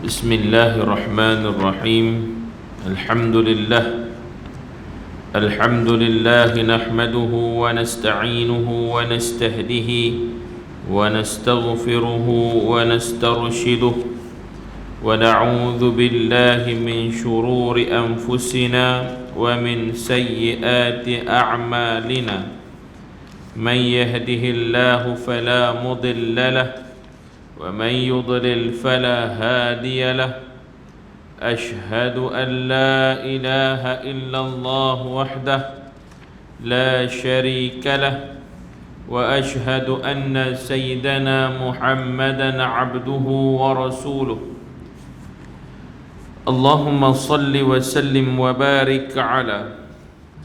بسم الله الرحمن الرحيم. الحمد لله نحمده ونستعينه ونستهديه ونستغفره ونسترشده ونعوذ بالله من شرور أنفسنا ومن سيئات أعمالنا. من يهده الله فلا مضل له ومن يضلل فلا هادي له. أشهد أن لا إله إلا الله وحده لا شريك له وأشهد أن سيدنا محمدا عبده ورسوله. اللهم صل وسلم وبارك على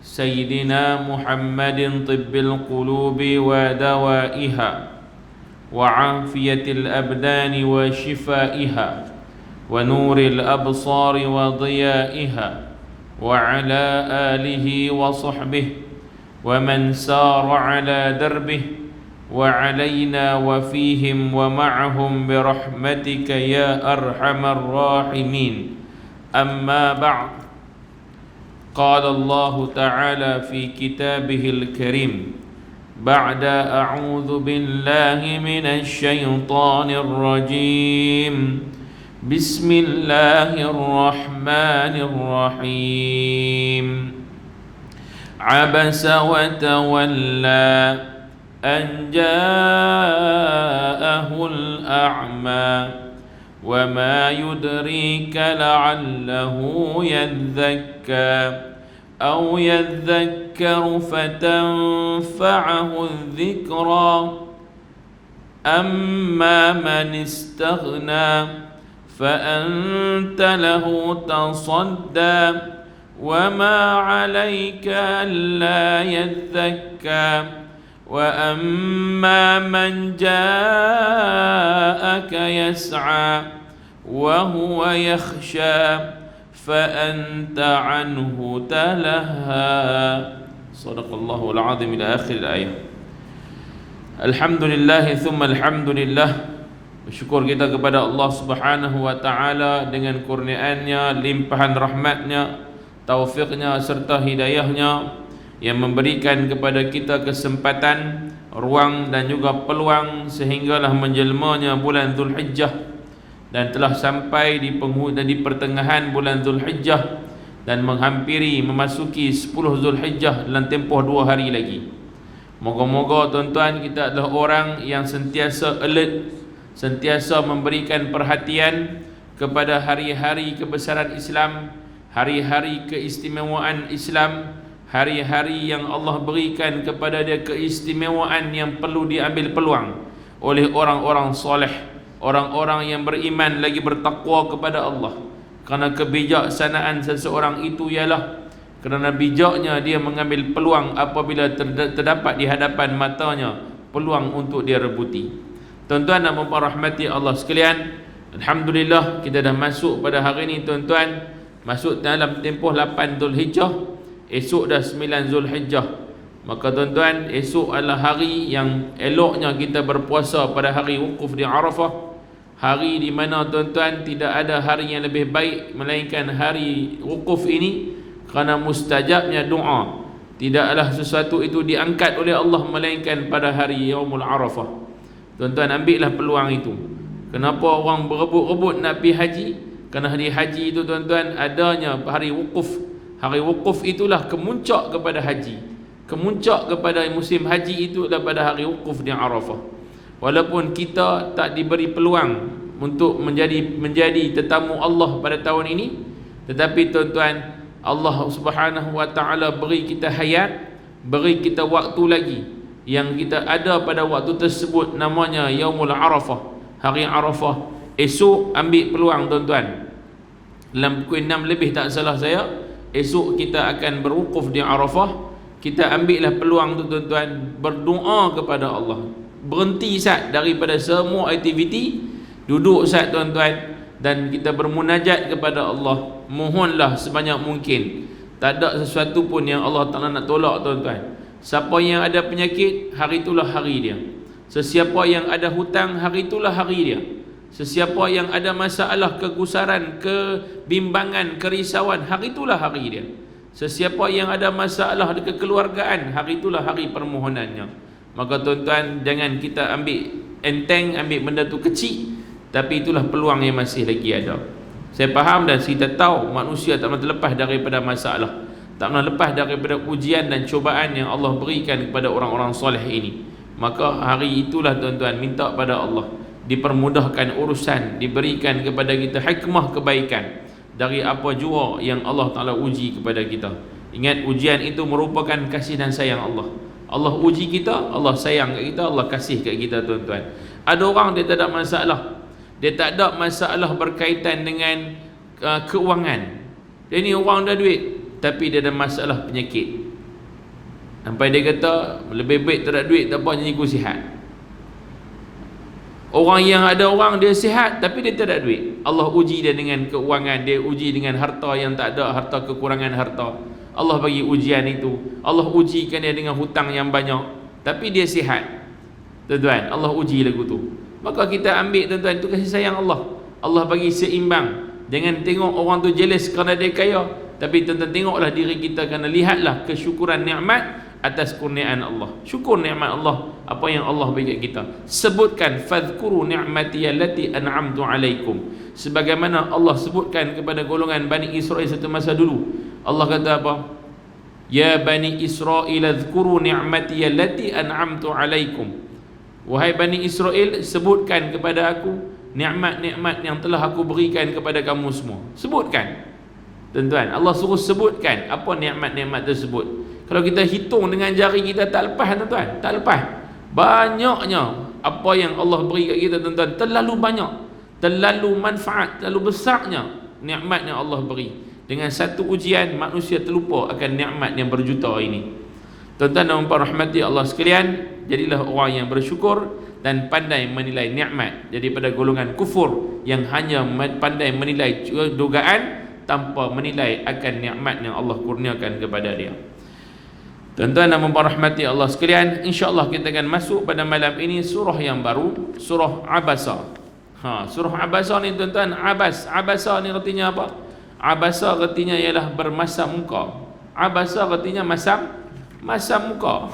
سيدنا محمد طب القلوب ودوائها وعافية الأبدان وشفائها ونور الأبصار وضيائها وعلى آله وصحبه ومن سار على دربه وعلينا وفيهم ومعهم برحمتك يا أرحم الراحمين. أما بعد، قال الله تعالى في كتابه الكريم بعد أعوذ بالله من الشيطان الرجيم بسم الله الرحمن الرحيم. عبس وتولى أن جاءه الأعمى وما يدريك لعله يذكى أو يذكر فتنفعه الذكرى. أما من استغنى فأنت له تصدى وما عليك ألا يذكى. وأما من جاءك يسعى وهو يخشى فأنت عنه تلهى. صدق الله العظيم. إلى آخر الآية. Alhamdulillah thumma alhamdulillah. Bersyukur kita kepada Allah Subhanahu wa taala dengan kurniaannya, limpahan rahmatnya, taufiknya serta hidayahnya yang memberikan kepada kita kesempatan, ruang dan juga peluang sehinggalah menjelmanya bulan Zulhijjah dan telah sampai di pertengahan bulan Zulhijjah dan menghampiri memasuki 10 Zulhijjah dalam tempoh 2 hari lagi. Moga-moga tuan-tuan kita adalah orang yang sentiasa alert, sentiasa memberikan perhatian kepada hari-hari kebesaran Islam, hari-hari keistimewaan Islam, hari-hari yang Allah berikan kepada dia keistimewaan yang perlu diambil peluang oleh orang-orang soleh, orang-orang yang beriman lagi bertakwa kepada Allah. Kerana kebijaksanaan seseorang itu ialah kerana bijaknya dia mengambil peluang apabila terdapat di hadapan matanya peluang untuk dia rebuti. Tuan-tuan dan puan rahmati Allah sekalian, alhamdulillah kita dah masuk pada hari ini tuan-tuan, masuk dalam tempoh 8 Zulhijjah, esok dah 9 Zulhijjah. Maka tuan-tuan, esok adalah hari yang eloknya kita berpuasa pada hari wukuf di Arafah. Hari di mana tuan-tuan tidak ada hari yang lebih baik melainkan hari wukuf ini, kerana mustajabnya doa. Tidaklah sesuatu itu diangkat oleh Allah melainkan pada hari Yaumul Arafah. Tuan-tuan, ambillah peluang itu. Kenapa orang berebut-rebut nak pergi haji? Kerana hari haji itu tuan-tuan adanya hari wukuf. Hari wukuf itulah kemuncak kepada haji. Kemuncak kepada musim haji itu adalah pada hari wukuf di Arafah. Walaupun kita tak diberi peluang untuk menjadi tetamu Allah pada tahun ini, tetapi tuan-tuan, Allah Subhanahu wa taala beri kita hayat, beri kita waktu lagi yang kita ada pada waktu tersebut, namanya Yaumul Arafah, hari Arafah. Esok ambil peluang tuan-tuan. Dalam pukul 6 lebih tak salah saya, esok kita akan berwukuf di Arafah. Kita ambillah peluang tu tuan-tuan, berdoa kepada Allah. Berhenti sat daripada semua aktiviti, duduk sat tuan-tuan, dan kita bermunajat kepada Allah. Mohonlah sebanyak mungkin. Tak ada sesuatu pun yang Allah Ta'ala nak tolak tuan-tuan. Siapa yang ada penyakit, hari itulah hari dia. Sesiapa yang ada hutang, hari itulah hari dia. Sesiapa yang ada masalah kegusaran, kebimbangan, kerisauan, hari itulah hari dia. Sesiapa yang ada masalah kekeluargaan, hari itulah hari permohonannya. Maka tuan-tuan, jangan kita ambil enteng, ambil benda tu kecil, tapi itulah peluang yang masih lagi ada. Saya faham dan kita tahu manusia tak pernah terlepas daripada masalah, tak pernah lepas daripada ujian dan cubaan yang Allah berikan kepada orang-orang soleh ini. Maka hari itulah tuan-tuan, minta pada Allah dipermudahkan urusan, diberikan kepada kita hikmah kebaikan dari apa jua yang Allah Ta'ala uji kepada kita. Ingat, ujian itu merupakan kasih dan sayang Allah. Allah uji kita, Allah sayang kat kita, Allah kasih kat kita tuan-tuan. Ada orang dia tak ada masalah, dia tak ada masalah berkaitan dengan keuangan. Dia ni orang ada duit, tapi dia ada masalah penyakit. Sampai dia kata, lebih baik tak ada duit, tak apa, jadi aku sihat. Orang yang ada orang dia sihat tapi dia tak ada duit, Allah uji dia dengan keuangan, dia uji dengan harta yang tak ada, harta kekurangan harta. Allah bagi ujian itu. Allah ujikan dia dengan hutang yang banyak tapi dia sihat. Tuan-tuan, Allah uji lagu tu. Maka kita ambil tuan-tuan, itu kasih sayang Allah. Allah bagi seimbang. Jangan tengok orang tu jealous kerana dia kaya, tapi tuan-tuan tengoklah diri kita, kerana lihatlah kesyukuran nikmat atas kurniaan Allah. Syukur nikmat Allah, apa yang Allah bagi kita. Sebutkan fadhkuru ni'mati allati an'amtu alaikum, sebagaimana Allah sebutkan kepada golongan Bani Israel satu masa dulu. Allah kata apa? Ya Bani Israel adhkuru ni'mati allati an'amtu alaikum. Wahai Bani Israel, sebutkan kepada aku nikmat-nikmat yang telah aku berikan kepada kamu semua. Sebutkan. Tuan-tuan, Allah suruh sebutkan apa nikmat-nikmat tersebut. Kalau kita hitung dengan jari kita tak lepas tuan-tuan, tak lepas. Banyaknya apa yang Allah beri kat kita tuan-tuan, terlalu banyak, terlalu manfaat, terlalu besarnya nikmat yang Allah beri. Dengan satu ujian manusia terlupa akan nikmat yang berjuta ini. Tuan-tuan dan puan rahmati Allah sekalian, jadilah orang yang bersyukur dan pandai menilai nikmat daripada golongan kufur yang hanya pandai menilai dugaan tanpa menilai akan nikmat yang Allah kurniakan kepada dia. Tuan-tuan dan puan rahmati Allah sekalian, insya-Allah kita akan masuk pada malam ini surah yang baru, surah Abasa. Surah Abasa ni tuan-tuan, Abasa ni artinya apa? Abasa artinya ialah bermasam muka. Abasa artinya masam muka.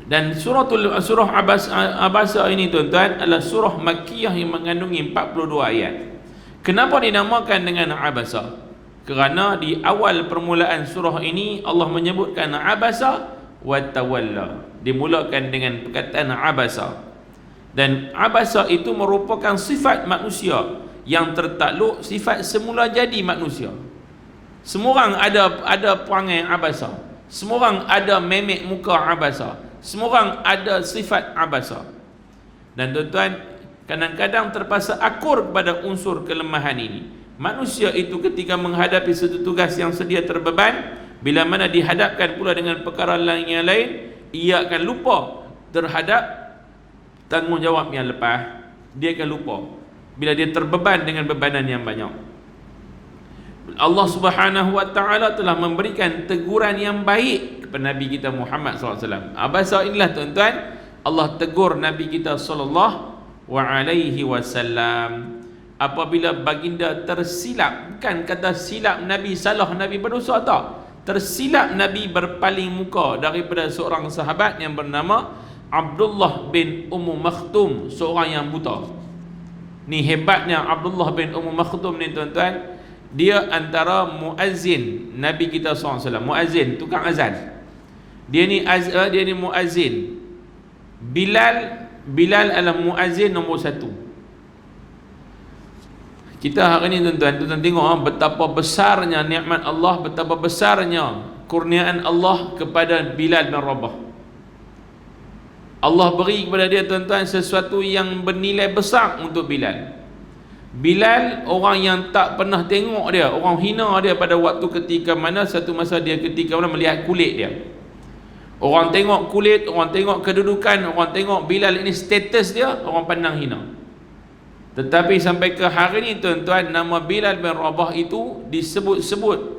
Dan surah Abasa ini tuan-tuan adalah surah Makkiyah yang mengandungi 42 ayat. Kenapa dinamakan dengan Abasa? Kerana di awal permulaan surah ini Allah menyebutkan Abasa wa tawalla, dimulakan dengan perkataan Abasa. Dan Abasa itu merupakan sifat manusia yang tertakluk, sifat semula jadi manusia. Semua orang ada perangai Abasa, semua orang ada memek muka Abasa, semua orang ada sifat Abasa. Dan tuan-tuan, kadang-kadang terpaksa akur kepada unsur kelemahan ini. Manusia itu ketika menghadapi satu tugas yang sedia terbeban, bila mana dihadapkan pula dengan perkara lain yang lain, ia akan lupa terhadap tanggungjawab yang lepas. Dia akan lupa bila dia terbeban dengan bebanan yang banyak. Allah Subhanahu wa taala telah memberikan teguran yang baik kepada Nabi kita Muhammad SAW. Abasa inilah tuan-tuan, Allah tegur Nabi kita sallallahu alaihi wasallam apabila baginda tersilap. Bukan kata silap Nabi salah, Nabi berdosa, tak. Tersilap Nabi berpaling muka daripada seorang sahabat yang bernama Abdullah bin Ummu Makhtum, seorang yang buta. Ni hebatnya Abdullah bin Ummu Makhtum ni tuan-tuan, dia antara muazzin Nabi kita SAW. Muazzin, tukang azan. Dia ni muazzin. Bilal adalah muazzin nombor 1. Kita hari ni tuan-tuan tengok betapa besarnya nikmat Allah, betapa besarnya kurniaan Allah kepada Bilal bin Rabah. Allah beri kepada dia tuan-tuan sesuatu yang bernilai besar untuk Bilal. Bilal orang yang tak pernah tengok dia, orang hina dia pada waktu ketika mana satu masa dia ketika mana melihat kulit dia. Orang tengok kulit, orang tengok kedudukan, orang tengok Bilal ini status dia, orang pandang hina. Tetapi sampai ke hari ini tuan-tuan, nama Bilal bin Rabah itu disebut-sebut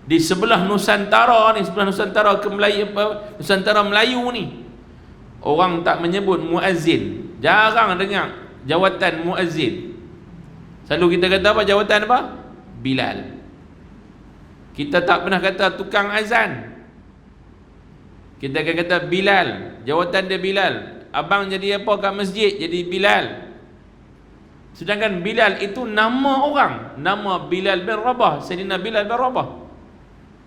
di sebelah Nusantara ni, sebelah Nusantara ke Melayu, Nusantara Melayu ni, orang tak menyebut muazzin. Jarang dengar jawatan muazzin. Selalu kita kata apa? Jawatan apa? Bilal. Kita tak pernah kata tukang azan. Kita akan kata Bilal. Jawatan dia Bilal. Abang jadi apa kat masjid? Jadi Bilal. Sedangkan Bilal itu nama orang. Nama Bilal bin Rabah, Sayyidina Bilal bin Rabah.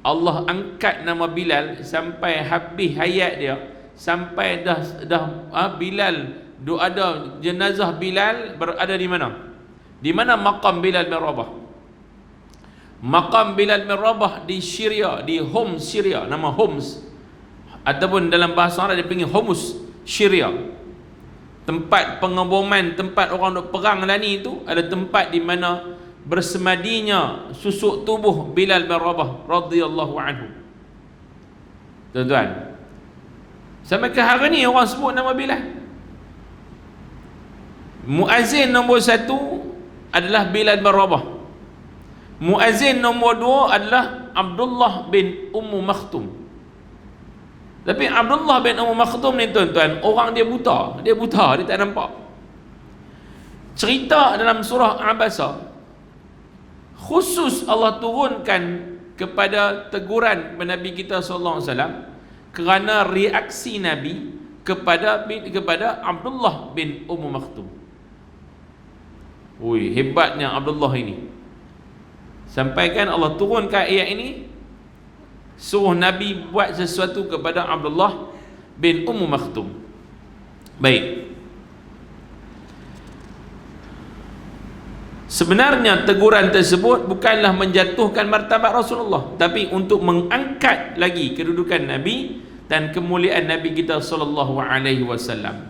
Allah angkat nama Bilal sampai habis hayat dia, sampai dah Bilal ada jenazah Bilal berada di mana? Di mana maqam Bilal bin Rabah? Maqam Bilal bin Rabah di Syria, di Homs, Syria. Nama Homs, ataupun dalam bahasa Arab dia panggil Homus, Syria. Tempat pengeboman, tempat orang duk perang lah ni, itu ada tempat di mana bersemadinya susuk tubuh Bilal bin Rabah radhiyallahu anhu. Tuan-tuan, sampai ke hari ni orang sebut nama Bilal. Muazzin nombor 1 adalah Bilal bin Rabah. Muazzin nombor 2 adalah Abdullah bin Ummu Maktum. Tapi Abdullah bin Ummu Maktum ni tuan-tuan, orang dia buta, dia tak nampak. Cerita dalam surah Abasa, khusus Allah turunkan kepada teguran kepada Nabi kita sallallahu alaihi wasallam kerana reaksi Nabi kepada Abdullah bin Ummu Maktum. Ui, hebatnya Abdullah ini. Sampaikan Allah turunkan ayat ini, suruh Nabi buat sesuatu kepada Abdullah bin Ummu Maktum. Baik. Sebenarnya teguran tersebut bukanlah menjatuhkan martabat Rasulullah, tapi untuk mengangkat lagi kedudukan Nabi dan kemuliaan Nabi kita sallallahu alaihi wasallam.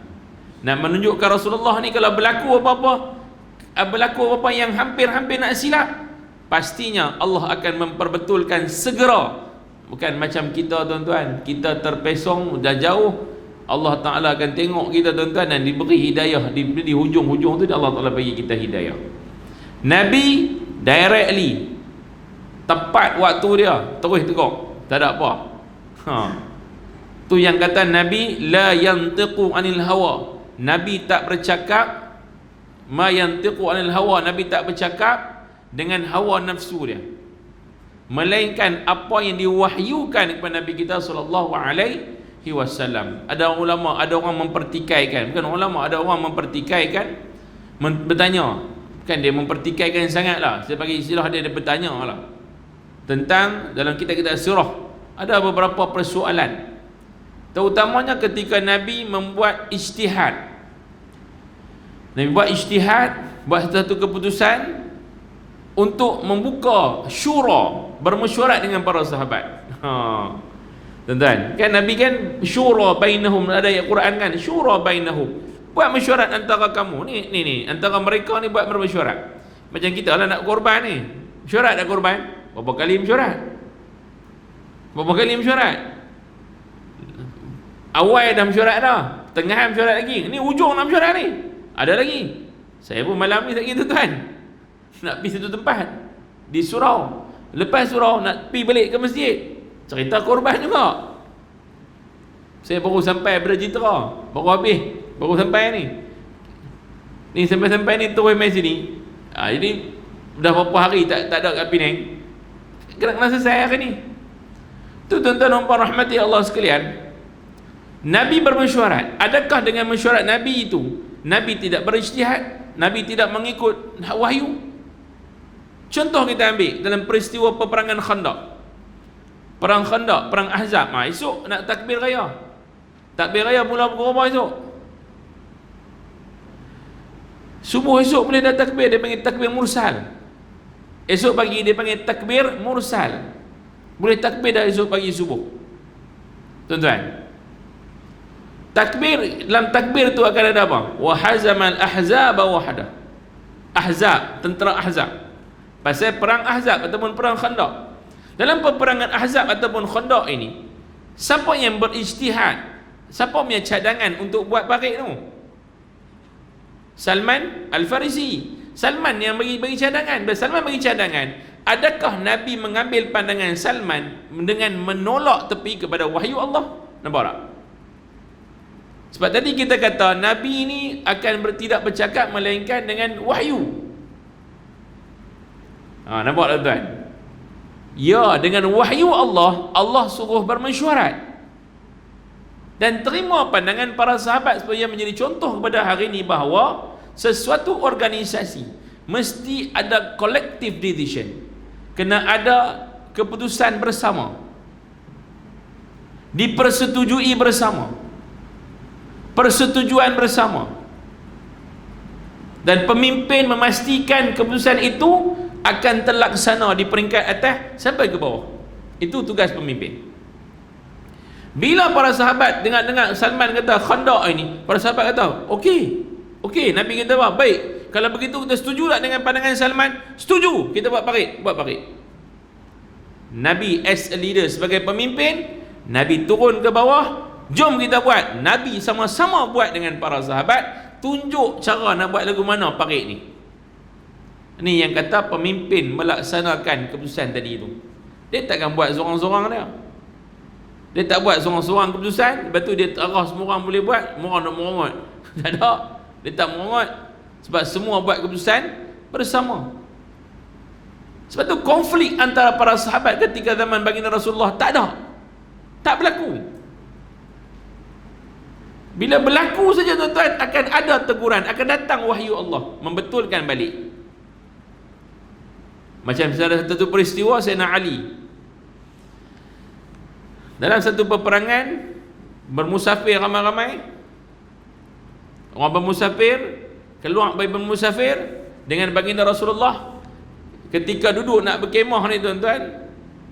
Nak menunjukkan Rasulullah ni kalau berlaku apa-apa yang hampir-hampir nak silap, pastinya Allah akan memperbetulkan segera. Bukan macam kita tuan-tuan, kita terpesong dah jauh, Allah Ta'ala akan tengok kita tuan-tuan dan diberi hidayah di hujung-hujung tu Allah Ta'ala bagi kita hidayah. Nabi directly, tepat waktu dia, terus tegak, tak ada apa. Tu yang kata Nabi la yantiqu anil hawa, Nabi tak bercakap, ma yantiqu anil hawa, Nabi tak bercakap dengan hawa nafsu dia, melainkan apa yang diwahyukan kepada Nabi kita sallallahu alaihi wasallam. Ada ulama, ada orang mempertikaikan, bukan ulama, ada orang mempertikaikan, bertanya, kan dia mempertikaikan sangatlah, saya bagi istilah dia bertanya lah tentang dalam kitab-kitab surah ada beberapa persoalan, terutamanya ketika Nabi membuat ijtihad. Nabi buat ijtihad, buat satu keputusan untuk membuka syura, bermesyuarat dengan para sahabat. Tuan-tuan, kan Nabi kan syura bainahum, ada ayat Quran kan, syura bainahum, buat mesyuarat antara kamu ni antara mereka ni, buat bermesyuarat. Macam kita lah nak korban ni, mesyuarat nak korban, berapa kali mesyuarat? Awal dah mesyuarat dah, tengah mesyuarat lagi, ni ujung nak mesyuarat ni, ada lagi. Saya pun malam ni lagi tuan-tuan nak pergi satu tempat di surau, lepas surau nak pergi balik ke masjid, cerita korban juga. Saya baru sampai Berjitra, baru sampai ni sampai ni terus main sini. Jadi dah berapa hari tak ada kat Penang, kena selesai hari ni. Tu tuan-tuan dan puan rahmati Allah sekalian, Nabi bermesyuarat. Adakah dengan mesyuarat Nabi itu Nabi tidak berijtihad, Nabi tidak mengikut wahyu? Contoh kita ambil dalam peristiwa peperangan Khandaq, perang Ahzab. Esok nak takbir raya. Takbir raya mula pukul berapa esok? Subuh esok boleh dah takbir, dia panggil takbir mursal. Esok pagi dia panggil takbir mursal, boleh takbir dah esok pagi subuh. Tuan-tuan, takbir, dalam takbir tu akan ada apa? Wa hazamal ahzaba wahda. Ahzab, tentera Ahzab, pasal perang Ahzab ataupun perang Khandaq. Dalam peperangan Ahzab ataupun Khandaq ini, siapa yang berijtihad, siapa punya cadangan untuk buat parit tu? Salman Al-Farisi. Salman yang bagi cadangan. Bila Salman bagi cadangan, adakah Nabi mengambil pandangan Salman dengan menolak tepi kepada wahyu Allah? Nampak tak? Sebab tadi kita kata Nabi ni akan tidak bercakap melainkan dengan wahyu. Nampak tak tuan? Ya, dengan wahyu Allah, Allah suruh bermesyuarat. Dan terima pandangan para sahabat supaya menjadi contoh kepada hari ini bahawa sesuatu organisasi mesti ada collective decision. Kena ada keputusan bersama, dipersetujui bersama, persetujuan bersama, dan pemimpin memastikan keputusan itu akan terlaksana di peringkat atas sampai ke bawah. Itu tugas pemimpin. Bila para sahabat dengar Salman kata Khandaq ini, para sahabat kata okey, Nabi kata apa? Baik, kalau begitu kita setuju tak dengan pandangan Salman? Setuju, kita buat parit. Nabi as a leader, sebagai pemimpin, Nabi turun ke bawah, jom kita buat. Nabi sama-sama buat dengan para sahabat, tunjuk cara nak buat lagu mana parit ni. Ini yang kata pemimpin melaksanakan keputusan tadi itu. Dia takkan buat seorang-seorang dia. Dia tak buat seorang-seorang keputusan, lepas tu dia arah semua orang boleh buat, semua orang nak merongot. Tak ada. Dia tak merongot. Sebab semua buat keputusan bersama. Sebab tu konflik antara para sahabat ketika zaman baginda Rasulullah tak ada. Tak berlaku. Bila berlaku saja tuan-tuan, akan ada teguran, akan datang wahyu Allah membetulkan balik. Macam ada satu peristiwa Sayyidina Ali dalam satu peperangan, bermusafir ramai-ramai. Orang bermusafir keluar dari bermusafir dengan baginda Rasulullah. Ketika duduk nak berkemah ni tuan-tuan,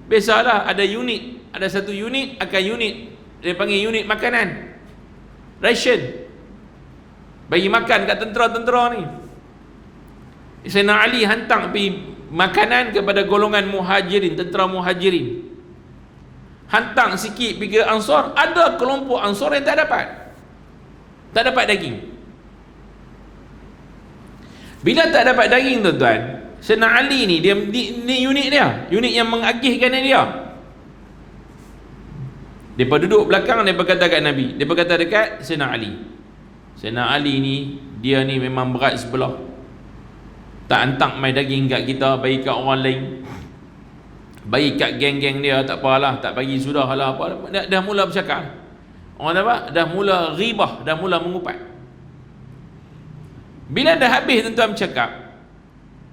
biasalah ada unit, ada satu unit akan unit, dia panggil unit makanan, ration, bagi makan kat tentera-tentera ni. Sayyidina Ali hantar pergi makanan kepada golongan muhajirin, tentera muhajirin. Hantar sikit pergi ke Ansar, ada kelompok Ansar yang tak dapat daging. Bila tak dapat daging tuan-tuan, Sayyidina Ali ni dia ni unit yang mengagihkan dia. Depa duduk belakang, depa kata kat Nabi, depa kata dekat Sayyidina Ali. Sayyidina Ali ni dia ni memang berat sebelah. Tak hantar mai daging kat kita, bagi kat orang lain, bagi kat geng-geng dia, tak apalah, tak bagi sudah lah apa. Dah mula bercakap. Orang apa? Dah mula ghibah, dah mula mengupat. Bila dah habis tuan-tuan bercakap,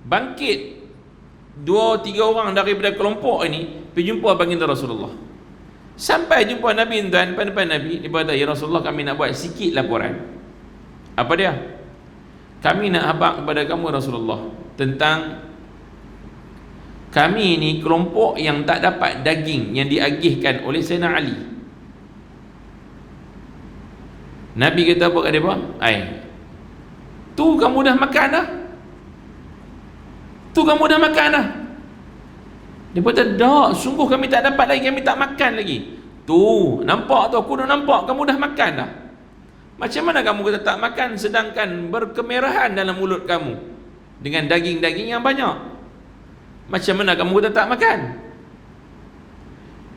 bangkit 2-3 orang daripada kelompok ini pergi jumpa baginda Rasulullah. Sampai jumpa Nabi tuan, depan Nabi, dia kata, ya Rasulullah, kami nak buat sikit laporan. Apa dia? Kami nak habaq kepada kamu Rasulullah tentang kami ni kelompok yang tak dapat daging yang diagihkan oleh Sayyidina Ali. Nabi kata apa kat dia? Tu kamu dah makan dah. Dia kata, tak, sungguh kami tak dapat lagi, kami tak makan lagi. Tu, nampak tu, aku dah nampak kamu dah makan dah. Macam mana kamu kata tak makan sedangkan berkemerahan dalam mulut kamu dengan daging-daging yang banyak? Macam mana kamu kata tak makan?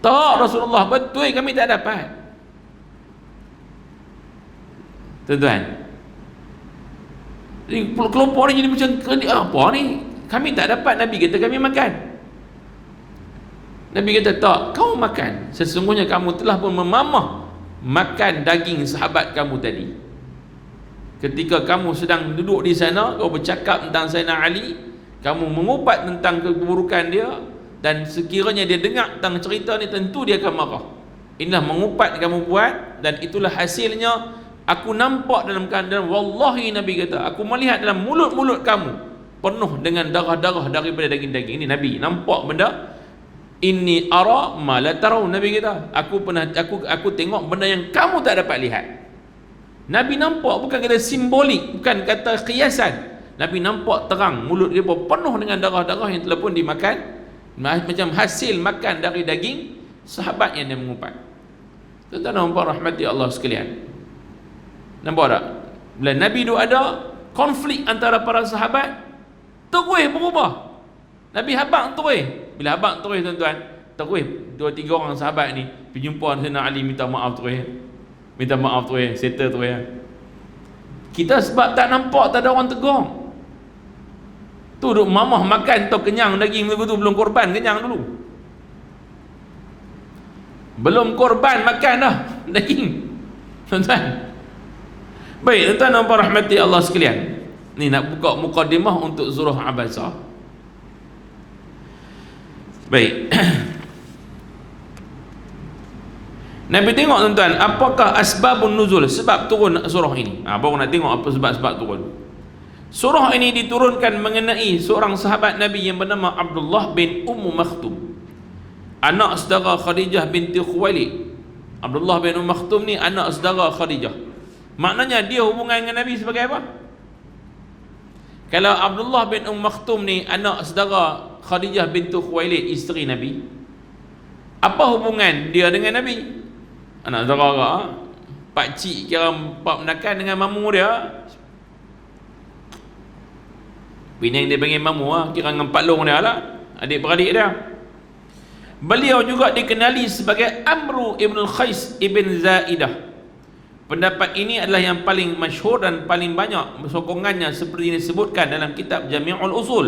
Tak Rasulullah, betul kami tak dapat. Tuan-tuan, kelompok ni jadi macam apa ni? Kami tak dapat, Nabi kata kami makan. Nabi kata tak, kau makan. Sesungguhnya kamu telah pun memamah makan daging sahabat kamu tadi. Ketika kamu sedang duduk di sana, kau bercakap tentang Sayyidina Ali, kamu mengupat tentang keburukan dia, dan sekiranya dia dengar tentang cerita ni, tentu dia akan marah. Inilah mengupat kamu buat, dan itulah hasilnya. Aku nampak dalam keadaan, wallahi Nabi kata, aku melihat dalam mulut-mulut kamu penuh dengan darah-darah daripada daging-daging. Ini Nabi nampak benda. Inni ara ma la tarau, Nabi kata, aku tengok benda yang kamu tak dapat lihat. Nabi nampak, bukan kata simbolik, bukan kata kiasan. Nabi nampak terang, mulut dia penuh dengan darah-darah yang telah pun dimakan, macam hasil makan dari daging sahabat yang dia mengupat. Tuan-tuan dan puan rahmati Allah sekalian, nampak tak? Bila Nabi itu ada konflik antara para sahabat, terus berubah. Nabi habaq terus. Bila habaq terus tuan-tuan, terus 2-3 orang sahabat ni pergi jumpa Sayyidina Ali minta maaf terus. minta maaf tu settle tu Kita sebab tak nampak, tak ada orang tegur. Tu duk mamah makan tu kenyang daging tu belum korban kenyang dulu. Belum korban makan dah daging. Tuan-tuan. Baik, tuan-tuan dan puan rahmati Allah sekalian. Ni nak buka mukadimah untuk surah Abasa. Baik. Nabi tengok tuan-tuan, apakah asbabun nuzul, sebab turun surah ini. Baru nak tengok apa sebab-sebab turun. Surah ini diturunkan mengenai seorang sahabat Nabi yang bernama Abdullah bin Maktum, anak saudara Khadijah binti Khuwailid. Abdullah bin Maktum ni anak saudara Khadijah. Maknanya dia hubungan dengan Nabi sebagai apa? Kalau Abdullah bin Maktum ni anak saudara Khadijah binti Khuwailid, isteri Nabi, apa hubungan dia dengan Nabi? Anak saudara, pakcik kira pak menakan dengan mamu dia. Bini yang dia panggil mamu kira dengan pak long dia lah, adik-beradik dia. Beliau juga dikenali sebagai Amru ibn Khais ibn Zaidah. Pendapat ini adalah yang paling masyhur dan paling banyak sokongannya seperti disebutkan dalam kitab Jami'ul Usul.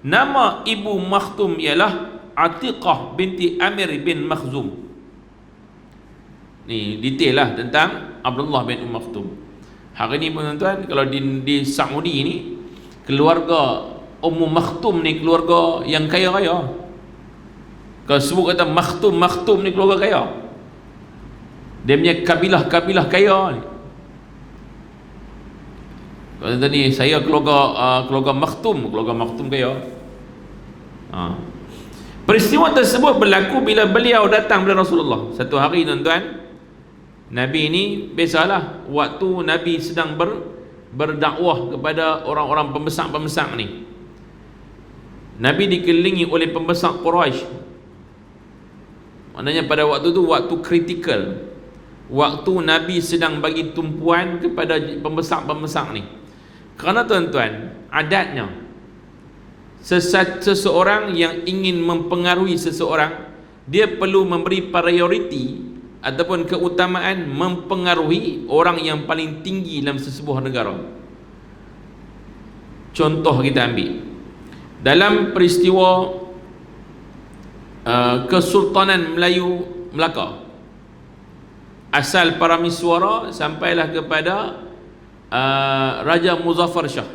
Nama ibu Maktum ialah Atiqah binti Amir bin Makhzum. Ni detail lah tentang Abdullah bin Maktum. Hari ni tuan-tuan, kalau di Saudi ni, keluarga Ummu Maktum ni keluarga yang kaya-kaya. Kalau sebut kata Maktum ni keluarga kaya, dia punya kabilah kaya ni. Kalau tadi saya keluarga Maktum kaya. Peristiwa tersebut berlaku bila beliau datang kepada Rasulullah. Satu hari tuan-tuan, Nabi ni biasalah waktu Nabi sedang berdakwah kepada orang-orang pembesar-pembesar ni. Nabi dikelilingi oleh pembesar Quraisy. Maknanya pada waktu tu waktu kritikal. Waktu Nabi sedang bagi tumpuan kepada pembesar-pembesar ni. Kerana tuan-tuan, adatnya seseorang yang ingin mempengaruhi seseorang, dia perlu memberi prioriti ataupun keutamaan mempengaruhi orang yang paling tinggi dalam sesebuah negara. Contoh kita ambil dalam peristiwa Kesultanan Melayu Melaka, asal Paramiswara sampailah kepada Raja Muzaffar Shah,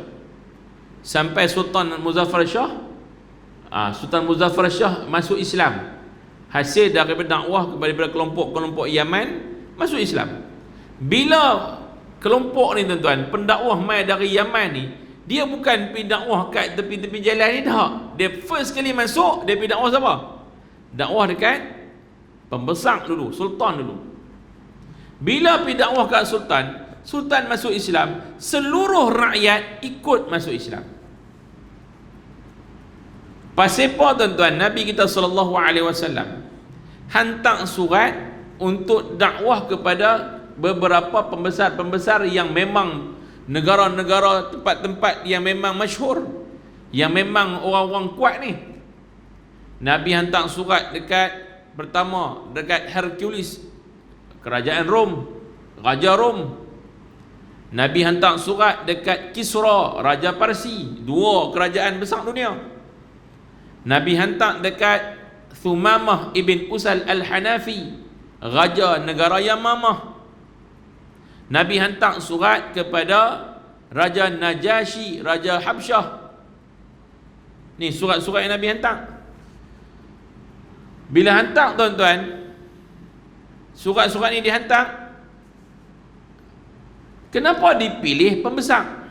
sampai Sultan Muzaffar Shah. Sultan Muzaffar Shah masuk Islam hasil daripada dakwah kepada kelompok-kelompok Yaman, masuk Islam. Bila kelompok ni tuan-tuan, pendakwah mai dari Yaman ni, dia bukan pergi dakwah kat tepi-tepi jalan ni dah. Dia first kali masuk, dia pergi dakwah siapa? Dakwah dekat pembesar dulu, sultan dulu. Bila pergi dakwah kat sultan masuk Islam, seluruh rakyat ikut masuk Islam. Pasal apa tuan-tuan? Nabi kita SAW hantar surat untuk dakwah kepada beberapa pembesar-pembesar yang memang negara-negara, tempat-tempat yang memang masyhur, yang memang orang-orang kuat ni. Nabi hantar surat pertama dekat Hercules, kerajaan Rom, Raja Rom. Nabi hantar surat dekat Kisra, Raja Parsi, dua kerajaan besar dunia. Nabi hantar dekat Thumamah ibn Usal al-Hanafi, Raja negara Yamamah. Nabi hantar surat kepada Raja Najashi, Raja Habsyah. Ni surat-surat yang Nabi hantar. Bila hantar tuan-tuan, surat-surat ni dihantar, kenapa dipilih pembesar?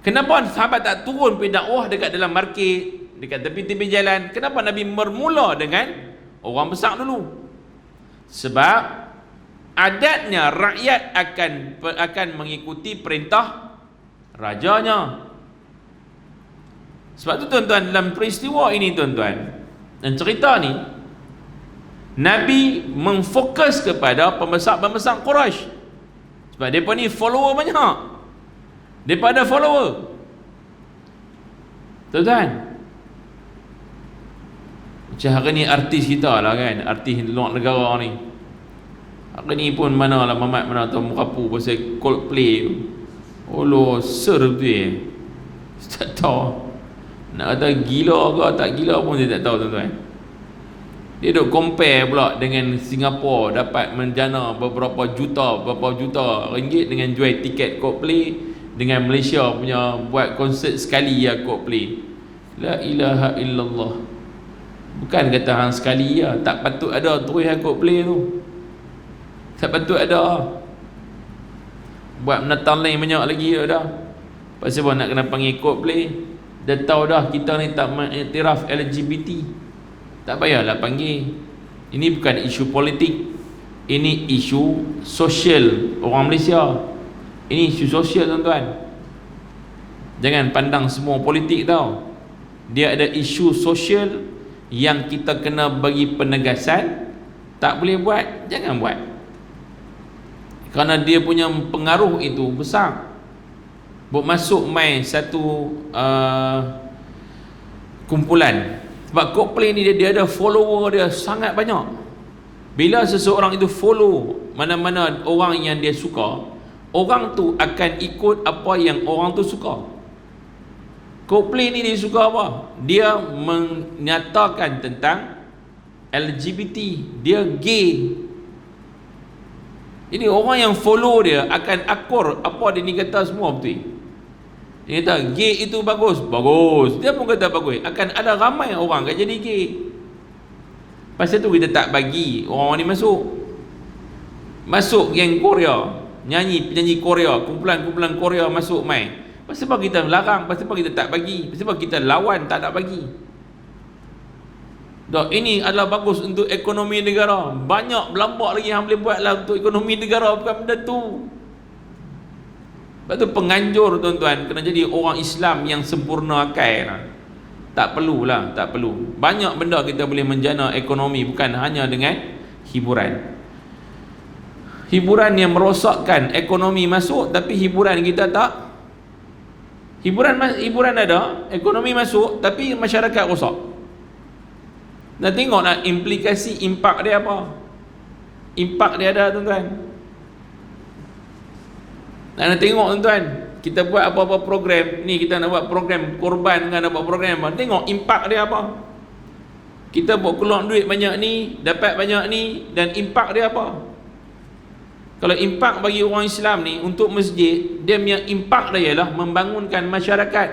Kenapa sahabat tak turun pergi dakwah dekat dalam market, dekat tepi-tepi jalan? Kenapa Nabi bermula dengan orang besar dulu? Sebab adatnya rakyat akan mengikuti perintah rajanya. Sebab tu tuan-tuan, dalam peristiwa ini tuan-tuan, dan cerita ni, Nabi memfokus kepada pembesar-pembesar Quraisy. Sebab mereka ni follower banyak, daripada follower. Tuan-tuan, macam hari ni artis kita lah kan, artis luar negara ni, Hari ni pun mana lah Mamat mana tahu merapu pasal Coldplay. Allah ser betul tak tahu. Nak kata gila ke tak gila pun dia tak tahu tuan-tuan. Dia duk compare pula dengan Singapura dapat menjana berapa juta ringgit dengan jual tiket Coldplay, dengan Malaysia punya buat konsert sekali ya Coldplay. La ilaha illallah. Bukan kata hang sekali ya, tak patut ada terus hang Coldplay tu. Tak patut ada. Buat menatang lain banyak lagi dah. Pasal apa nak kena panggil Coldplay? Dah tahu dah kita ni tak mengiktiraf LGBT. Tak payahlah panggil. Ini bukan isu politik. Ini isu sosial orang Malaysia. Ini isu sosial tuan-tuan. Jangan pandang semua politik tau. Dia ada isu sosial yang kita kena bagi penegasan. Tak boleh buat, jangan buat. Kerana dia punya pengaruh itu besar. Buat masuk mai satu kumpulan. Sebab Coldplay ni dia ada follower dia sangat banyak. Bila seseorang itu follow mana-mana orang yang dia suka, orang tu akan ikut apa yang orang tu suka. Coldplay ni dia suka apa? Dia menyatakan tentang LGBT, dia gay. Jadi orang yang follow dia akan akur apa dia ni kata semua betul. Dia kata gay itu bagus, bagus. Dia pun kata bagus. Akan ada ramai orang kat jadi gay. Pasal tu kita tak bagi orang ni masuk. Masuk geng Korea, penyanyi Korea, kumpulan Korea masuk mai. Pasal apa kita larang? Pasal apa kita tak bagi? Pasal apa kita lawan tak nak bagi? Dah, ini adalah bagus untuk ekonomi negara. Banyak berlambak lagi yang boleh buat lah untuk ekonomi negara. Bukan benda tu. Sebab tu penganjur tuan-tuan kena jadi orang Islam yang sempurna akal lah. Tak perlulah, tak perlu. Banyak benda kita boleh menjana ekonomi, bukan hanya dengan hiburan. Hiburan yang merosakkan ekonomi masuk, tapi hiburan kita tak. Hiburan ada, ekonomi masuk, tapi masyarakat rosak. Dah tengok nak implikasi impak dia apa? Impak dia ada tuan-tuan. Nak tengok tuan-tuan, kita buat apa-apa program ni, kita nak buat program korban kan, nak buat program apa, tengok impak dia apa. Kita buat keluar duit banyak ni, dapat banyak ni, dan impak dia apa. Kalau impak bagi orang Islam ni untuk masjid, dia punya impak dia ialah membangunkan masyarakat,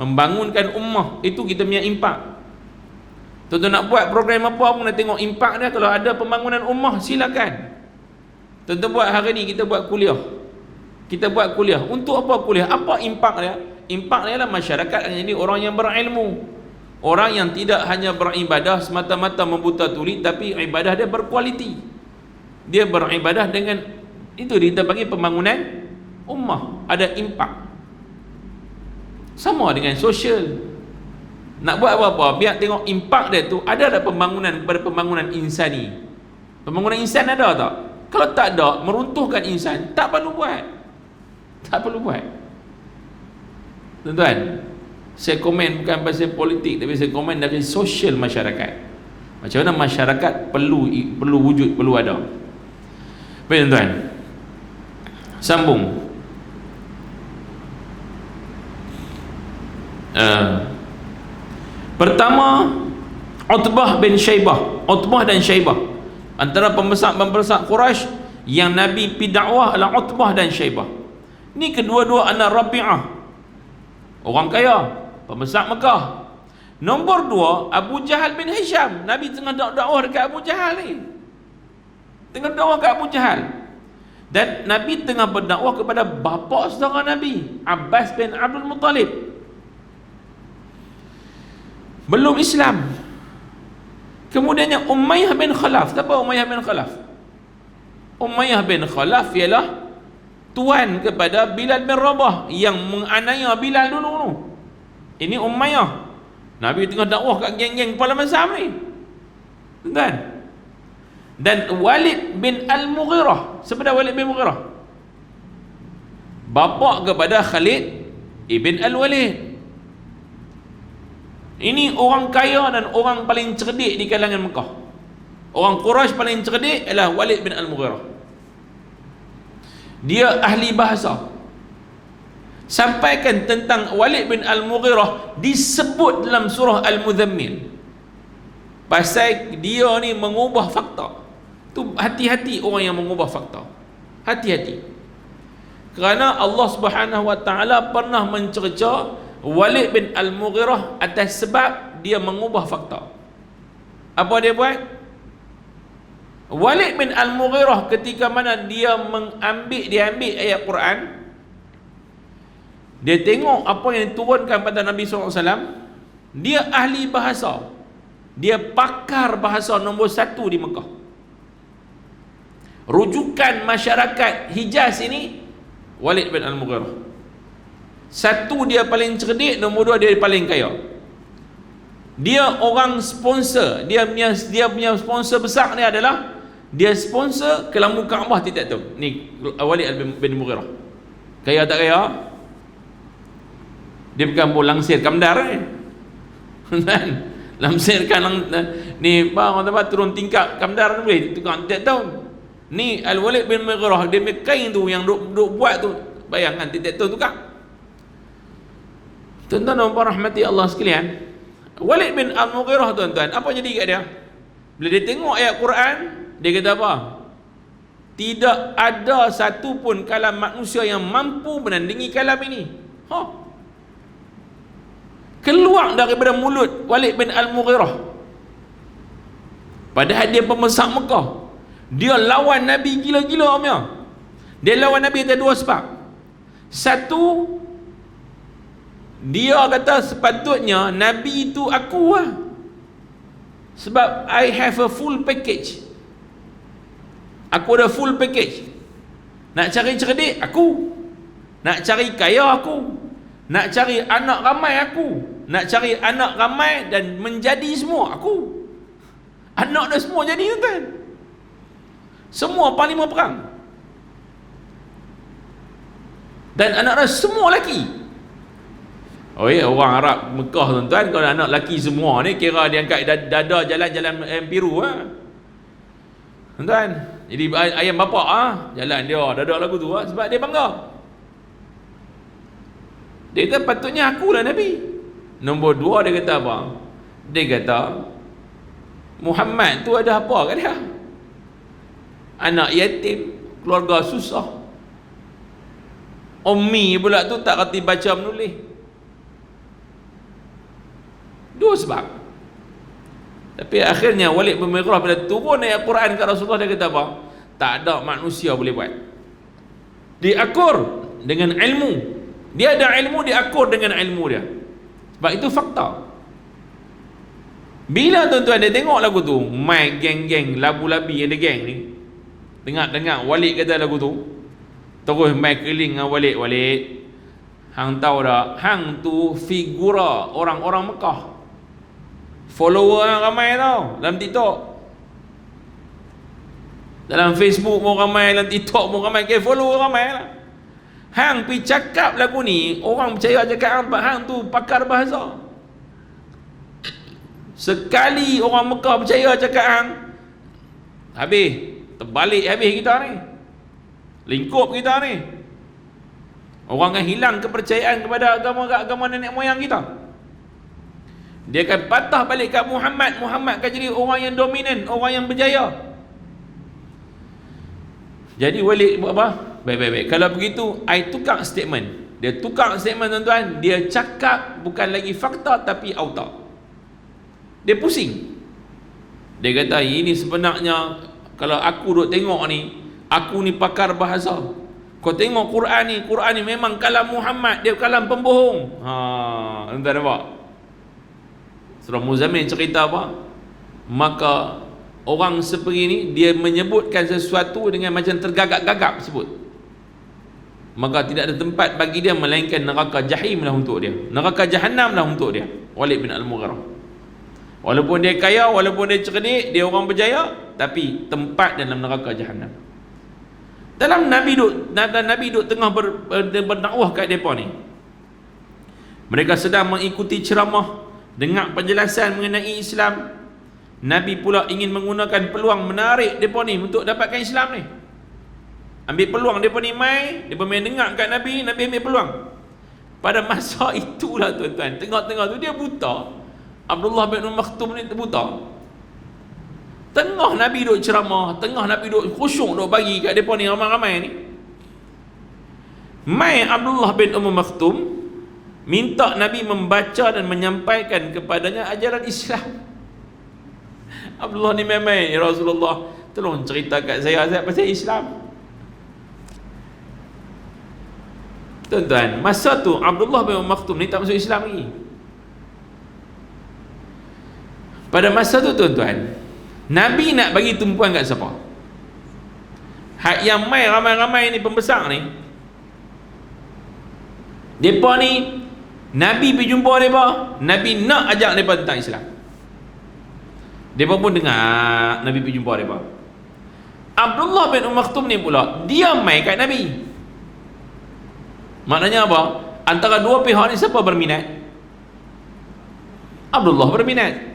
membangunkan ummah. Itu kita punya impak. Tuan-tuan nak buat program apa pun nak tengok impak dia. Kalau ada pembangunan ummah, silakan. Tuan-tuan buat hari ni, kita buat kuliah. Kita buat kuliah. Untuk apa kuliah? Apa impak dia? Impak dia adalah masyarakat akan jadi orang yang berilmu. Orang yang tidak hanya beribadah semata-mata membuta tuli, tapi ibadah dia berkualiti. Dia beribadah dengan itu, kita panggil pembangunan ummah. Ada impak. Sama dengan sosial. Nak buat apa-apa, biar tengok impak dia tu. Ada tak pembangunan kepada pembangunan insani? Pembangunan insan ada tak? Kalau tak ada, meruntuhkan insan, tak perlu buat. Tak perlu buat. Tuan-tuan, saya komen bukan pasal politik, tapi saya komen dari sosial masyarakat. Macam mana masyarakat perlu wujud, perlu ada. Baik tuan-tuan, sambung. Pertama, Utbah bin Syaibah. Utbah dan Syaibah, antara pembesar-pembesar Quraisy yang Nabi pi dakwah adalah Utbah dan Syaibah. Ni kedua-dua anak Rabi'ah, orang kaya, pembesar Mekah. Nombor dua, Abu Jahal bin Hisham. Nabi tengah dakwah dekat Abu Jahal ni. Tengah dakwah kat Abu Jahal. Dan Nabi tengah berdakwah kepada bapa saudara Nabi, Abbas bin Abdul Muttalib. Belum Islam. Kemudiannya Umayyah bin Khalaf. Siapa Umayyah bin Khalaf? Umayyah bin Khalaf ialah tuan kepada Bilal bin Rabah yang menganiaya Bilal dulu. Ini Umayyah. Nabi tengah dakwah kat geng-geng kepala mazhab ni. Tuan. Dan Walid bin Al-Mughirah. Siapa Walid bin Mughirah? Bapa kepada Khalid ibn Al-Walid. Ini orang kaya dan orang paling cerdik di kalangan Mekah. Orang Quraisy paling cerdik ialah Walid bin Al-Mughirah. Dia ahli bahasa. Sampaikan tentang Walid bin Al-Mughirah disebut dalam surah Al-Muzammil. Pasal dia ni mengubah fakta. Tu hati-hati orang yang mengubah fakta. Hati-hati. Kerana Allah Subhanahu Wa Taala pernah mencerca Walid bin Al-Mughirah atas sebab dia mengubah fakta. Apa dia buat? Walid bin Al-Mughirah ketika mana dia ambil ayat Quran, dia tengok apa yang diturunkan pada Nabi SAW, dia ahli bahasa, dia pakar bahasa nombor 1 di Mekah. Rujukan masyarakat Hijaz ini Walid bin Al-Mughirah. 1, dia paling cerdik, nombor 2, dia paling kaya. Dia orang sponsor, dia punya sponsor besar ni adalah dia sponsor ke lampu Kaabah tidak tahu. Ni Walid bin Mughirah. Kaya tak kaya? Dia bukan pun langsir Kamdar kan? Langsirkan ni bang apa turun tingkap Kamdar ni boleh tukang tidak tahu. Ni Al-Walid bin Mughirah, dia kain tu yang duk buat tu. Bayangkan tidak tahu tukang. Tuan-tuan dan puan rahmati Allah sekalian, Walid bin Al-Mughirah tuan-tuan, apa jadi kat dia? Bila dia tengok ayat Quran, dia kata apa? Tidak ada satu pun kalam manusia yang mampu menandingi kalam ini. Keluar daripada mulut Walid bin Al-Mughirah. Padahal dia pembesar Mekah. Dia lawan Nabi gila-gila punya. Dia lawan Nabi ada 2 sebab. Satu, dia kata sepatutnya Nabi itu aku lah. Sebab I have a full package. Aku ada full package. Nak cari cerdik, aku. Nak cari kaya, aku. Nak cari anak ramai, aku. Nak cari anak ramai dan menjadi semua, aku. Anak dah semua jadi tuan. Semua panglima perang. Dan anak dah semua lelaki. Oh ya, orang Arab Mekah tuan-tuan, kalau anak lelaki semua ni kira dia angkat dada jalan-jalan biru tuan-tuan. Jadi ayam bapak jalan dia dada lagu tu sebab dia bangga. Dia kata patutnya akulah Nabi. Nombor 2 dia kata apa? Dia kata Muhammad tu ada apa kat dia? Anak yatim, keluarga susah. Ummi pula tu tak reti baca menulis. 2 sebab. Tapi akhirnya Walid bin Mughirah bila turun ayat Quran kat Rasulullah, dia kata apa? Tak ada manusia boleh buat. Diakur dengan ilmu. Dia ada ilmu, diakur dengan ilmu dia. Sebab itu fakta. Bila tuan-tuan dia tengok lagu tu, mai geng-geng labu-labi ada geng ni, dengar Walid kata lagu tu, terus mai keliling dengan Walid. Hang tahu tak, hang tu figura orang-orang Mekah. Follower yang ramai tau dalam TikTok, dalam Facebook pun ramai, dalam TikTok pun ramai, follower ramai lah. Hang pergi cakap lagu ni, orang percaya cakap hang tu pakar bahasa. Sekali orang Mekah percaya cakap hang, habis, terbalik habis kita ni, lingkup kita ni. Orang akan hilang kepercayaan kepada agama nenek moyang kita. Dia akan patah balik kat Muhammad. Muhammad akan jadi orang yang dominan, orang yang berjaya. Jadi Walid buat apa? Baik-baik. Kalau begitu, I tukar statement. Dia tukar statement tuan-tuan. Dia cakap bukan lagi fakta tapi auta. Dia pusing. Dia kata ini sebenarnya, kalau aku duk tengok ni, aku ni pakar bahasa. Kau tengok Quran ni memang kalam Muhammad, dia kalam pembohong. Tuan-tuan nampak? Surah Muzammil cerita apa? Maka orang seperti ini, dia menyebutkan sesuatu dengan macam tergagap-gagap sebut. Maka tidak ada tempat bagi dia melainkan neraka jahim lah untuk dia, neraka jahanam lah untuk dia. Walid bin Al-Mughirah, walaupun dia kaya, walaupun dia cerdik, dia orang berjaya, tapi tempat dalam neraka jahanam. Dalam Nabi duk tengah berdakwah kat mereka ni, mereka sedang mengikuti ceramah, dengar penjelasan mengenai Islam. Nabi pula ingin menggunakan peluang menarik mereka ni untuk dapatkan Islam ni. Ambil peluang mereka ni mai, mereka main dengar kat Nabi, Nabi ambil peluang. Pada masa itulah tuan-tuan, tengah-tengah tu dia buta. Abdullah bin Maktum ni buta. Tengah Nabi duk ceramah, tengah Nabi duk khusyuk duk bagi kat mereka ni ramai-ramai ni. Mai Abdullah bin Maktum minta Nabi membaca dan menyampaikan kepadanya ajaran Islam. Abdullah ni memang, ya Rasulullah, tolong cerita kat saya pasal Islam. Tuan-tuan, masa tu Abdullah bin Maktum ni tak masuk Islam lagi. Pada masa tu tuan-tuan, Nabi nak bagi tumpuan kat siapa? Hak yang mai ramai-ramai ni pembesar ni, depa ni Nabi pergi jumpa depa, Nabi nak ajak depa tentang Islam. Depa pun dengar Nabi pergi jumpa depa. Abdullah bin Maktum ni pula dia mai kat Nabi. Maknanya apa? Antara dua pihak ni siapa berminat? Abdullah berminat.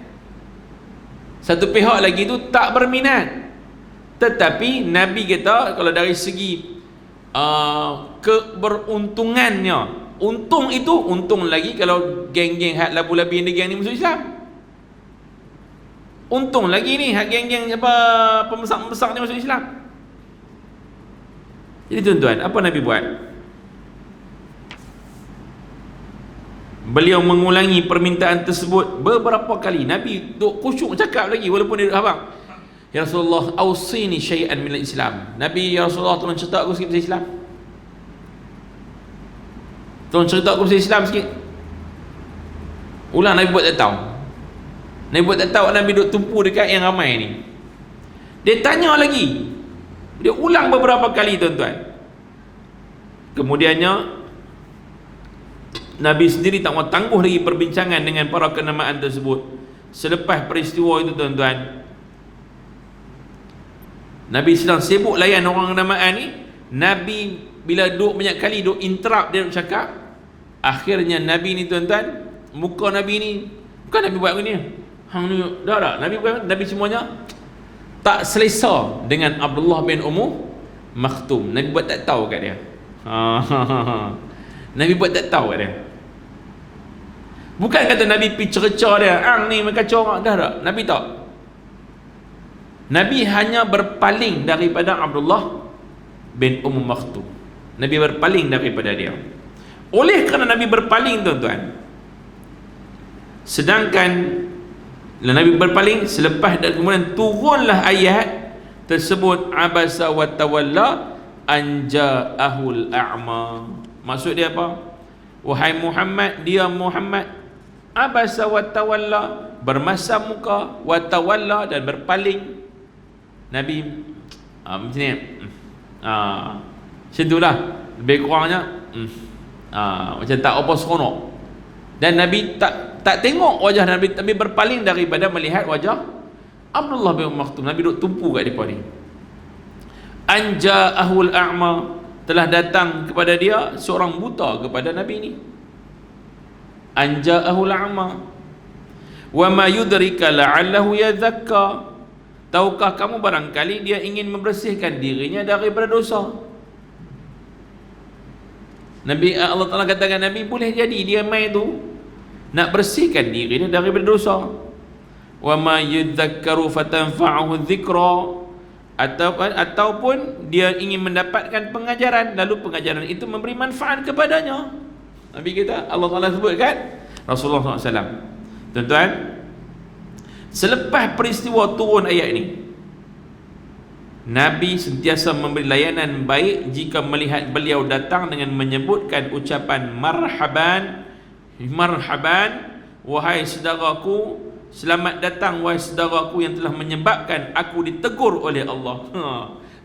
Satu pihak lagi tu tak berminat. Tetapi Nabi kata kalau dari segi keberuntungannya, untung itu untung lagi kalau geng-geng hak labu-labi ni geng ni masuk Islam. Untung lagi ni hak geng-geng apa pembesar-pembesar ni masuk Islam. Jadi tuan-tuan, apa Nabi buat? Beliau mengulangi permintaan tersebut beberapa kali. Nabi duk khusyuk cakap lagi walaupun dia abang, ya Rasulullah, awsini syai'an min al-Islam. Nabi, ya Rasulullah, tolong cerita aku sikit pasal Islam. Tolong cerita aku pasal Islam sikit. Ulang, Nabi buat tak tahu. Nabi buat tak tahu, Nabi duk tumpu dekat yang ramai ni. Dia tanya lagi. Dia ulang beberapa kali tuan-tuan. Kemudiannya Nabi sendiri tak mau tangguh lagi perbincangan dengan para kenamaan tersebut. Selepas peristiwa itu tuan-tuan, Nabi sedang sibuk layan orang kenamaan ni. Nabi bila duk banyak kali duk interrupt dia duk cakap, akhirnya Nabi ni tuan-tuan, muka Nabi ni bukan Nabi buat begini. Hang ni dah Nabi bukan, Nabi semuanya tak selesa dengan Abdullah bin Maktum. Nabi buat tak tahu kat dia. Nabi buat tak tahu kat dia. Bukan kata Nabi pergi cerca dia, hang ni kacau orang, dah tak. Nabi tak. Nabi hanya berpaling daripada Abdullah bin Maktum. Nabi berpaling daripada dia. Oleh kerana Nabi berpaling tuan-tuan, sedangkan Nabi berpaling, selepas dan kemudian turunlah ayat tersebut, abasa wa tawalla an ja'ahul a'ma. Maksud dia apa? Wahai Muhammad, dia Muhammad abasa wa tawalla, bermasam muka, wa tawalla, dan berpaling. Nabi macam ni, macam itulah lebih kurangnya, macam tak apa seronok. Dan Nabi tak tengok wajah Nabi, tapi berpaling daripada melihat wajah Abdullah bin Maktum. Nabi duk tumpu kat depa ni. Anja'ahul a'ma, telah datang kepada dia seorang buta kepada Nabi ni. Anja'ahul a'ma wa ma yudrika la'allahu yadhakka, tahukah kamu barangkali dia ingin membersihkan dirinya daripada dosa. Nabi, Allah Ta'ala katakan Nabi, boleh jadi dia mai tu nak bersihkan diri dia daripada dosa. Wa ma yudhakkaru fatanfa'uhu dzikra, ataupun dia ingin mendapatkan pengajaran, lalu pengajaran itu memberi manfaat kepadanya. Nabi kita, Allah Ta'ala sebutkan Rasulullah SAW. Tuan-tuan, selepas peristiwa turun ayat ini, Nabi sentiasa memberi layanan baik jika melihat beliau datang dengan menyebutkan ucapan marhaban, marhaban, wahai saudaraku, selamat datang wahai saudaraku yang telah menyebabkan aku ditegur oleh Allah.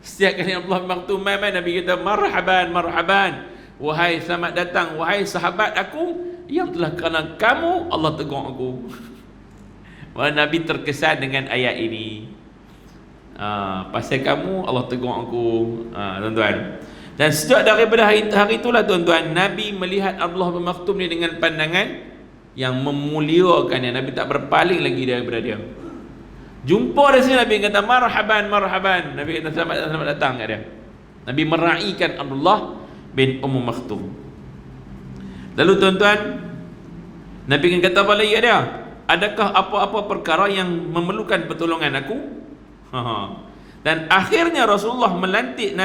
Setiap kali Allah Maktum Nabi kata marhaban, marhaban, wahai selamat datang wahai sahabat aku yang telah kerana kamu Allah tegur aku. Nabi terkesan dengan ayat ini. Pasal kamu Allah tegur aku, tuan-tuan. Dan sejak daripada hari itulah tuan-tuan, Nabi melihat Abdullah bin Maktum ni dengan pandangan yang memuliakannya. Nabi tak berpaling lagi daripada dia. Jumpa dia sini, Nabi kata marhaban, marhaban. Nabi kata selamat, selamat datang kat dia. Nabi meraihkan Abdullah bin Maktum. Lalu tuan-tuan, Nabi kata apa lagi kat dia? Adakah apa-apa perkara yang memerlukan pertolongan aku? Dan akhirnya Rasulullah melantik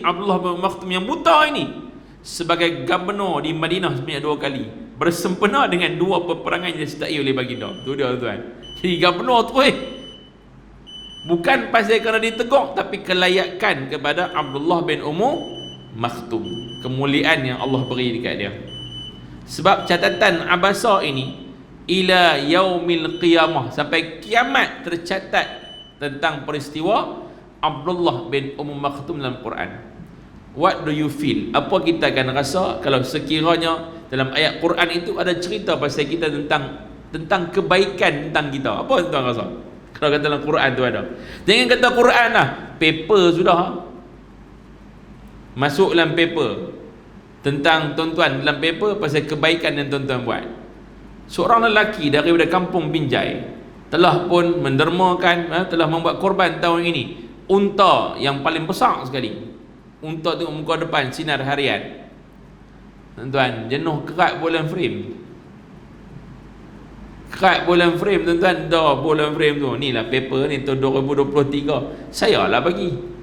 Abdullah bin Maktum yang buta ini sebagai gubernur di Madinah sebanyak 2 kali, bersempena dengan 2 peperangan yang disertai oleh baginda. Tu dia tuan. Jadi gubernur tu bukan pasal kerana ditegur, tapi kelayakan kepada Abdullah bin Maktum, kemuliaan yang Allah beri dekat dia. Sebab catatan Abasa ini ila yaumil qiyamah, sampai kiamat tercatat tentang peristiwa Abdullah bin Maktum dalam Quran. What do you feel? Apa kita akan rasa kalau sekiranya dalam ayat Quran itu ada cerita pasal kita tentang kebaikan tentang kita? Apa tuan rasa? Kalau kata dalam Quran tu ada. Jangan kata Quran lah, paper sudah. Masuk dalam paper tentang tuan-tuan, dalam paper pasal kebaikan yang tuan-tuan buat. Seorang lelaki daripada kampung Binjai telah pun mendermakan, telah membuat korban tahun ini unta yang paling besar sekali. Unta tengok muka depan sinar harian. Tuan-tuan, jenuh kerat bulan frame. Kerat bulan frame tuan-tuan, dah bulan frame tu. Ni lah paper ni tahun 2023. Saya lah bagi.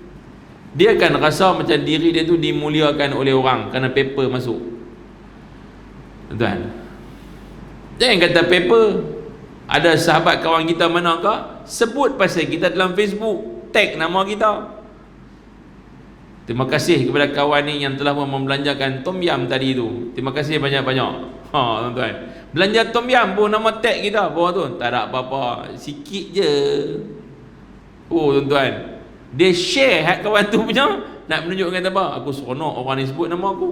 Dia akan rasa macam diri dia tu dimuliakan oleh orang kerana paper masuk. Tuan-tuan, jangan kata paper. Ada sahabat kawan kita manakah sebut pasal kita dalam Facebook, tag nama kita. Terima kasih kepada kawan ni yang telah membelanjakan tom yam tadi tu. Terima kasih banyak-banyak. Tuan-tuan, belanja tom yam pun nama tag kita bawah tu. Tak ada apa-apa, sikit je. Tuan-tuan, dia share hak kawan tu punya, nak menunjukkan apa? Aku seronok orang ni sebut nama aku.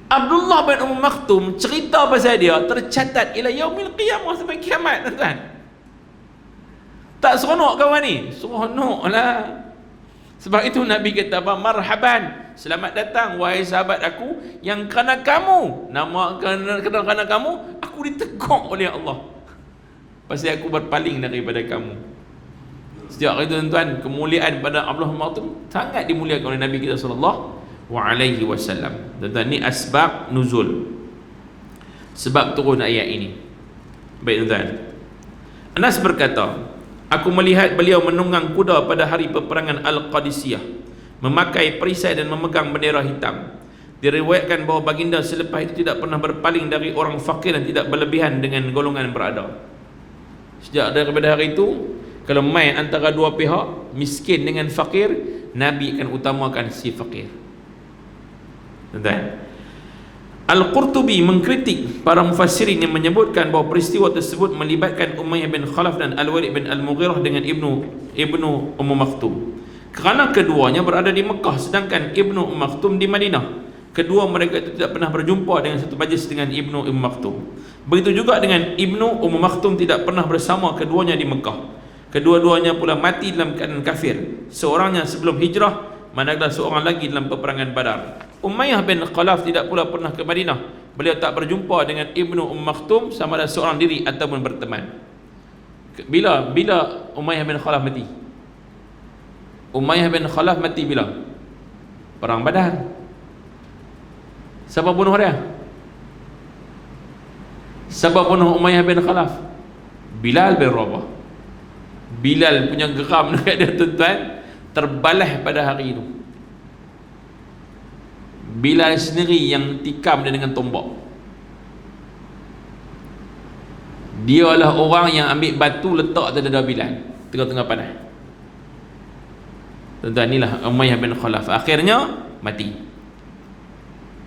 Abdullah bin Maktum, cerita pasal dia tercatat ila yaumil qiyamah, sampai kiamat tuan-tuan. Tak seronok kawan ni? Seronoklah. Sebab itu Nabi kata apa? Marhaban, selamat datang wahai sahabat aku yang kerana kamu, kerana kamu aku ditegur oleh Allah pasal aku berpaling daripada kamu. Sejak itu tuan-tuan, kemuliaan pada Abdullah bin Maktum sangat dimuliakan oleh Nabi kita sallallahu alaihi wasallam. Tuan-tuan, ni asbab nuzul, sebab turun ayat ini. Baik tuan-tuan, Anas berkata, aku melihat beliau menunggang kuda pada hari peperangan Al-Qadisiyah, memakai perisai dan memegang bendera hitam. Diriwayatkan bahawa baginda selepas itu tidak pernah berpaling dari orang fakir dan tidak berlebihan dengan golongan berada. Sejak daripada hari itu, kalau main antara dua pihak, miskin dengan fakir, Nabi akan utamakan si fakir. Tuan-tuan, Al-Qurtubi mengkritik para mufassirin yang menyebutkan bahawa peristiwa tersebut melibatkan Umayyah bin Khalaf dan Al-Walid bin Al-Mughirah dengan Ibnu Maktum, kerana keduanya berada di Mekah sedangkan Ibnu Maktum di Madinah. Kedua mereka itu tidak pernah berjumpa dengan satu majlis dengan Ibnu Maktum. Begitu juga dengan Ibnu Maktum tidak pernah bersama keduanya di Mekah. Kedua-duanya pula mati dalam keadaan kafir, seorangnya sebelum hijrah, manakala seorang lagi dalam peperangan Badar. Umayyah bin Khalaf tidak pula pernah ke Madinah. Beliau tak berjumpa dengan Ibnu Maktum sama ada seorang diri ataupun berteman. Bila Umayyah bin Khalaf mati? Umayyah bin Khalaf mati bila? Perang Badar. Siapa bunuh dia? Siapa bunuh Umayyah bin Khalaf? Bilal bin Rabah. Bilal punya geram dekat dia tuan-tuan, terbalas pada hari itu. Bilal sendiri yang tikam dia dengan tombak. Dia adalah orang yang ambil batu letak atas dada Bilal tengah-tengah panas. Tuan-tuan, inilah Umayyah bin Khalaf, akhirnya mati.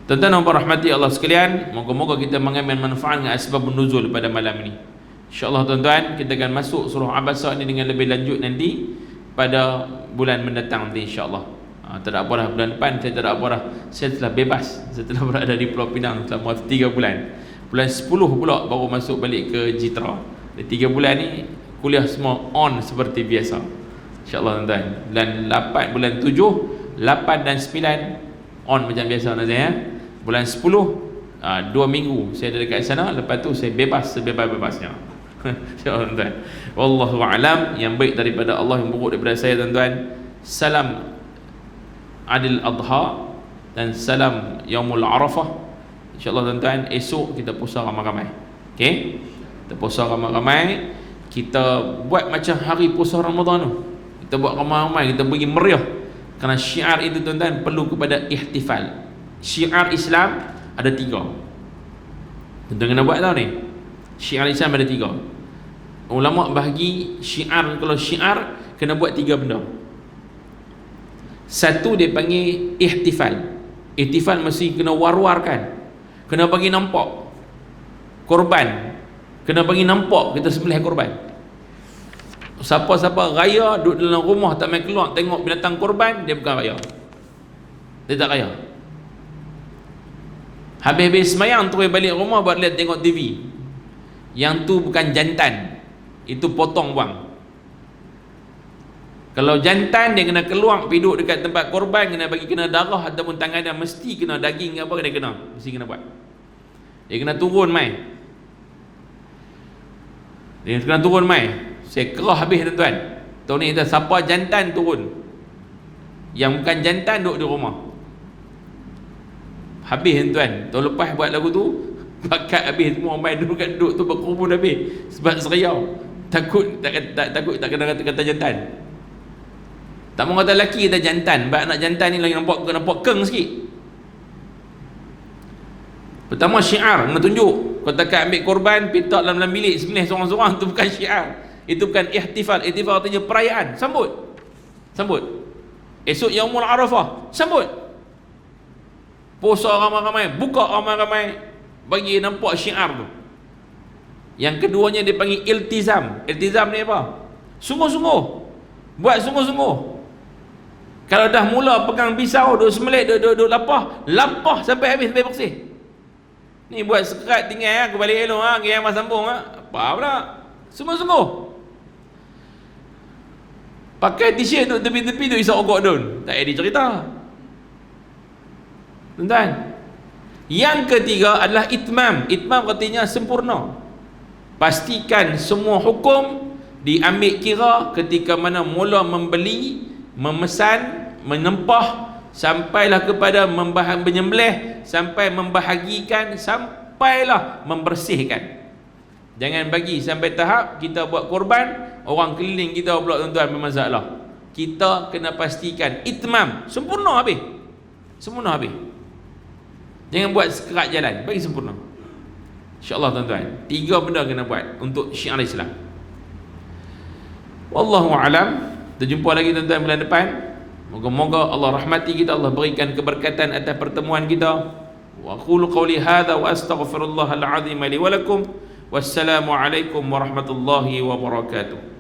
Tuan-tuan yang rahmati Allah sekalian, moga-moga kita mengambil manfaat dengan asbab nuzul pada malam ini. InsyaAllah tuan-tuan, kita akan masuk surah Abasa ini dengan lebih lanjut nanti pada bulan mendatang nanti insyaAllah. Tak ada apa dah, bulan depan saya tak ada apa dah. Saya telah bebas, saya telah berada di Pulau Pinang selama 3 bulan. Bulan 10 pula baru masuk balik ke Jitra. Di 3 bulan ni kuliah semua on seperti biasa, InsyaAllah tuan-tuan. Bulan 7, 8 dan 9 on macam biasa tuan-tuan ya. Bulan 10 2 minggu saya ada dekat sana, lepas tu saya bebas sebebas-bebasnya. Tuan-tuan, wallahu alam. Yang baik daripada Allah, yang buruk daripada saya, tuan-tuan. Salam Adil Adha dan salam Yaumul Arafah. InsyaAllah tuan-tuan, esok kita puasa ramai-ramai. Okey, kita puasa ramai-ramai. Kita buat macam hari puasa Ramadan tu, kita buat ramai-ramai, kita bagi meriah. Kerana syiar itu tuan-tuan perlu kepada ihtifal. Syiar Islam ada 3. Tuan-tuan kena buat tau ni. Syiar Islam ada 3. Ulama bahagi syiar, kalau syiar kena buat 3 benda. Satu dia panggil ihtifal. Ihtifal mesti kena war-warkan, kena bagi nampak korban, kena bagi nampak kita sembelih korban. Siapa-siapa raya duduk dalam rumah tak main keluar tengok binatang korban, dia bukan raya, dia tak raya. Habis-habis semayang terus balik rumah buat lihat tengok TV, yang tu bukan jantan, itu potong buang. Kalau jantan dia kena keluar pergi duduk dekat tempat korban, kena darah ataupun tangan dia, mesti kena daging apa dia kena, mesti kena buat. Dia kena turun mai. Dia kena turun mai. Saya kerah habis tuan-tuan. Tahun ni kita siapa jantan turun. Yang bukan jantan duduk di rumah. Habis tuan. Tahun lepas buat lagu tu, bakat habis semua mai duduk tu berkerumun habis sebab seriau. Takut tak kena kata jantan. Tak mau kata lelaki, kata jantan. Sebab anak jantan ni lagi nampak keng sikit. Pertama syiar, kena tunjuk. Kau takkan ambil korban, pitak dalam bilik, sembelih seorang-seorang, tu bukan syiar. Itu bukan ihtifal. Ihtifal artinya perayaan. Sambut. Esok Yaumul Arafah, sambut. Puasa ramai-ramai, buka ramai-ramai, bagi nampak syiar tu. Yang keduanya dia panggil iltizam. Iltizam ni apa? Sungguh-sungguh. Buat sungguh-sungguh. Kalau dah mula pegang pisau, duk sembelih, duk lapah sampai habis, sampai bersih. Ni buat sekerat tinggal, aku balik elok, kiamat sambung, apa pula? Sungguh-sungguh. Pakai t-shirt duk tepi-tepi, duk isap ogok dun, tak ada cerita. Tuan-tuan, yang ketiga adalah itmam. Itmam artinya sempurna. Pastikan semua hukum diambil kira ketika mana mula membeli, memesan, menempah, sampailah kepada menyembelih, sampai membahagikan, sampailah membersihkan. Jangan bagi sampai tahap kita buat korban, orang keliling kita pula tuan-tuan bermasalah. Kita kena pastikan itmam, sempurna habis. Sempurna habis. Jangan buat sekerat jalan, bagi sempurna. InsyaAllah tuan-tuan, 3 benda kena buat untuk syiar Islam. Wallahu alam. Kita jumpa lagi tuan-tuan bulan depan. Moga-moga Allah rahmati kita, Allah berikan keberkatan atas pertemuan kita. Wa aqulu qawli hadza wa astaghfirullahal azim li wa lakum. Wassalamu alaikum warahmatullahi wabarakatuh.